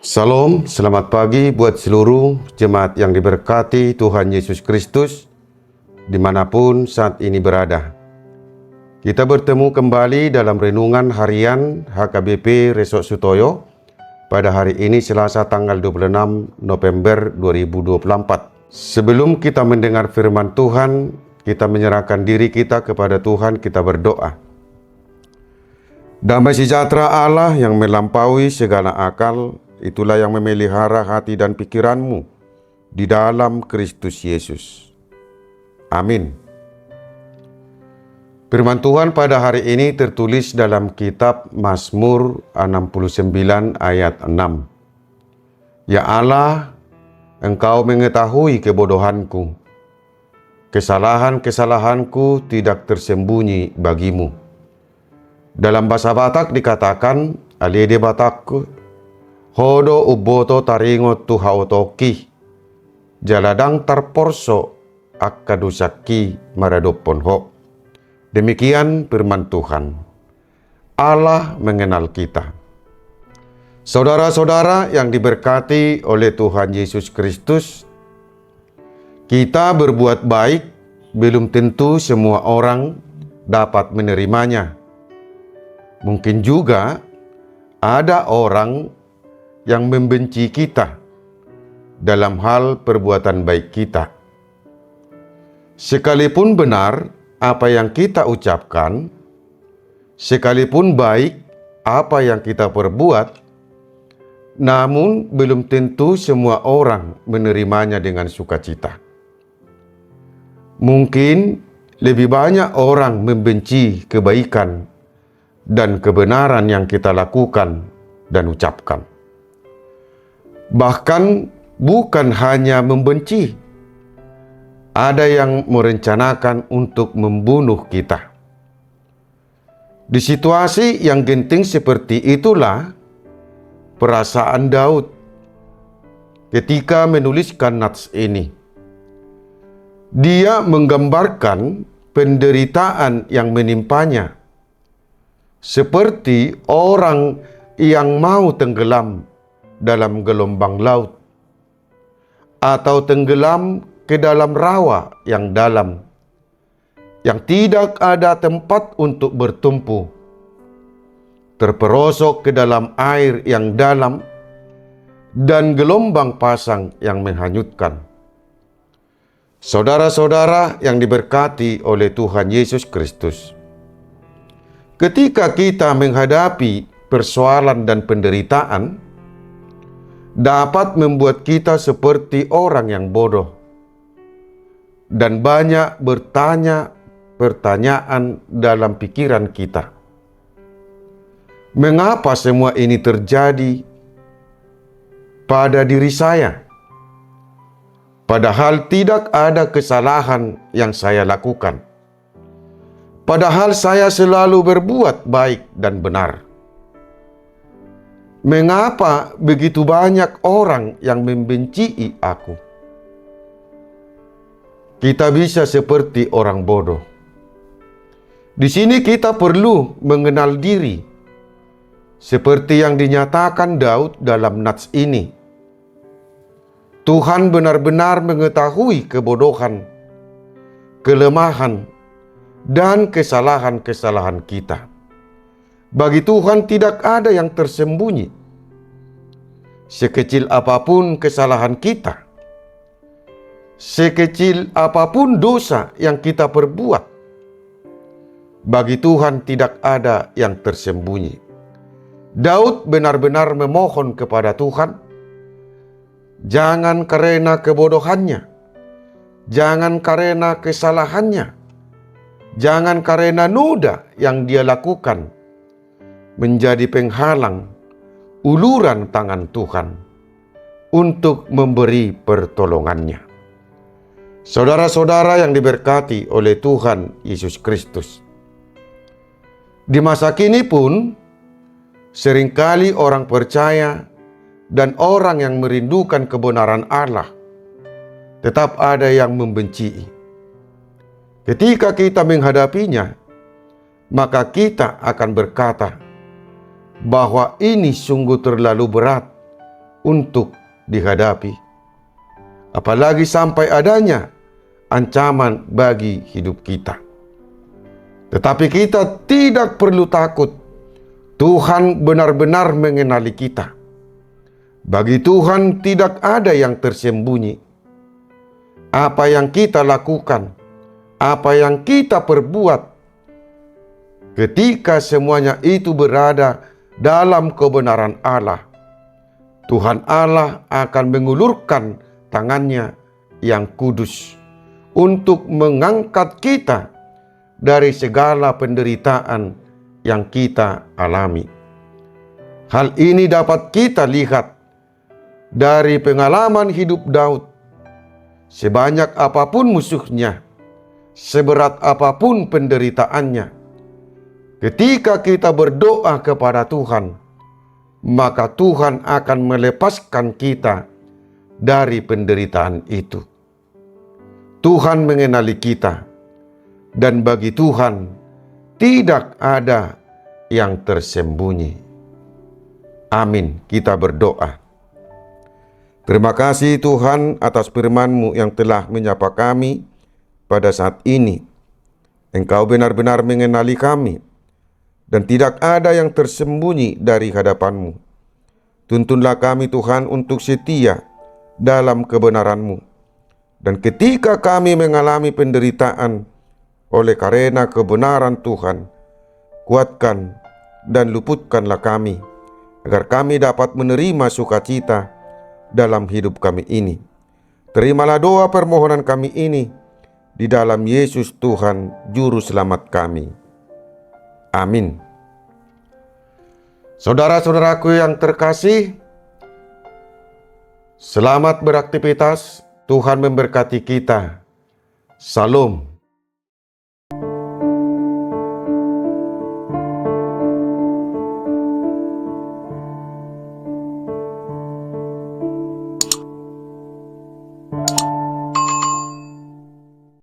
Salam, selamat pagi buat seluruh jemaat yang diberkati Tuhan Yesus Kristus dimanapun saat ini berada. Kita bertemu kembali dalam renungan harian HKBP Resok Sutoyo pada hari ini Selasa tanggal 26 November 2024. Sebelum kita mendengar firman Tuhan, kita menyerahkan diri kita kepada Tuhan, kita berdoa. Damai sejahtera Allah yang melampaui segala akal, itulah yang memelihara hati dan pikiranmu di dalam Kristus Yesus. Amin. Firman Tuhan pada hari ini tertulis dalam kitab Mazmur 69 ayat 6. Ya Allah, Engkau mengetahui kebodohanku. Kesalahan-kesalahanku tidak tersembunyi bagimu. Dalam bahasa Batak dikatakan, alede Batakku, hodo uboto taringo tuhaotoki, jaladang tarporso akkadusaki maradoponho. Demikian firman Tuhan. Allah mengenal kita. Saudara-saudara yang diberkati oleh Tuhan Yesus Kristus, kita berbuat baik belum tentu semua orang dapat menerimanya. Mungkin juga ada orang yang membenci kita dalam hal perbuatan baik kita. Sekalipun benar apa yang kita ucapkan, sekalipun baik apa yang kita perbuat, namun belum tentu semua orang menerimanya dengan sukacita. Mungkin lebih banyak orang membenci kebaikan dan kebenaran yang kita lakukan dan ucapkan. Bahkan bukan hanya membenci, ada yang merencanakan untuk membunuh kita. Di situasi yang genting seperti itulah perasaan Daud ketika menuliskan nats ini. Dia menggambarkan penderitaan yang menimpanya, seperti orang yang mau tenggelam dalam gelombang laut atau tenggelam ke dalam rawa yang dalam, yang tidak ada tempat untuk bertumpu, terperosok ke dalam air yang dalam dan gelombang pasang yang menghanyutkan. Saudara-saudara yang diberkati oleh Tuhan Yesus Kristus, ketika kita menghadapi persoalan dan penderitaan, dapat membuat kita seperti orang yang bodoh dan banyak bertanya pertanyaan dalam pikiran kita. Mengapa semua ini terjadi pada diri saya? Padahal tidak ada kesalahan yang saya lakukan. Padahal saya selalu berbuat baik dan benar. Mengapa begitu banyak orang yang membenci aku? Kita bisa seperti orang bodoh. Di sini kita perlu mengenal diri, seperti yang dinyatakan Daud dalam nats ini. Tuhan benar-benar mengetahui kebodohan, kelemahan, dan kesalahan-kesalahan kita. Bagi Tuhan tidak ada yang tersembunyi. Sekecil apapun kesalahan kita, sekecil apapun dosa yang kita perbuat, bagi Tuhan tidak ada yang tersembunyi. Daud benar-benar memohon kepada Tuhan, jangan karena kebodohannya, jangan karena kesalahannya, jangan karena noda yang dia lakukan menjadi penghalang uluran tangan Tuhan untuk memberi pertolongannya. Saudara-saudara yang diberkati oleh Tuhan Yesus Kristus, di masa kini pun seringkali orang percaya dan orang yang merindukan kebenaran Allah tetap ada yang membenci. Ketika kita menghadapinya, maka kita akan berkata bahwa ini sungguh terlalu berat untuk dihadapi. Apalagi sampai adanya ancaman bagi hidup kita. Tetapi kita tidak perlu takut. Tuhan benar-benar mengenali kita. Bagi Tuhan tidak ada yang tersembunyi. Apa yang kita lakukan, apa yang kita perbuat, ketika semuanya itu berada dalam kebenaran Allah, Tuhan Allah akan mengulurkan tangannya yang kudus untuk mengangkat kita dari segala penderitaan yang kita alami. Hal ini dapat kita lihat dari pengalaman hidup Daud. Sebanyak apapun musuhnya, seberat apapun penderitaannya, ketika kita berdoa kepada Tuhan, maka Tuhan akan melepaskan kita dari penderitaan itu. Tuhan mengenali kita, dan bagi Tuhan tidak ada yang tersembunyi. Amin. Kita berdoa. Terima kasih Tuhan atas firman-Mu yang telah menyapa kami pada saat ini. Engkau benar-benar mengenali kami, dan tidak ada yang tersembunyi dari hadapan-Mu. Tuntunlah kami Tuhan untuk setia dalam kebenaran-Mu. Dan ketika kami mengalami penderitaan oleh karena kebenaran Tuhan, kuatkan dan luputkanlah kami, agar kami dapat menerima sukacita dalam hidup kami ini. Terimalah doa permohonan kami ini di dalam Yesus Tuhan Juru Selamat kami. Amin. Saudara-saudaraku yang terkasih, selamat beraktivitas. Tuhan memberkati kita. Salam.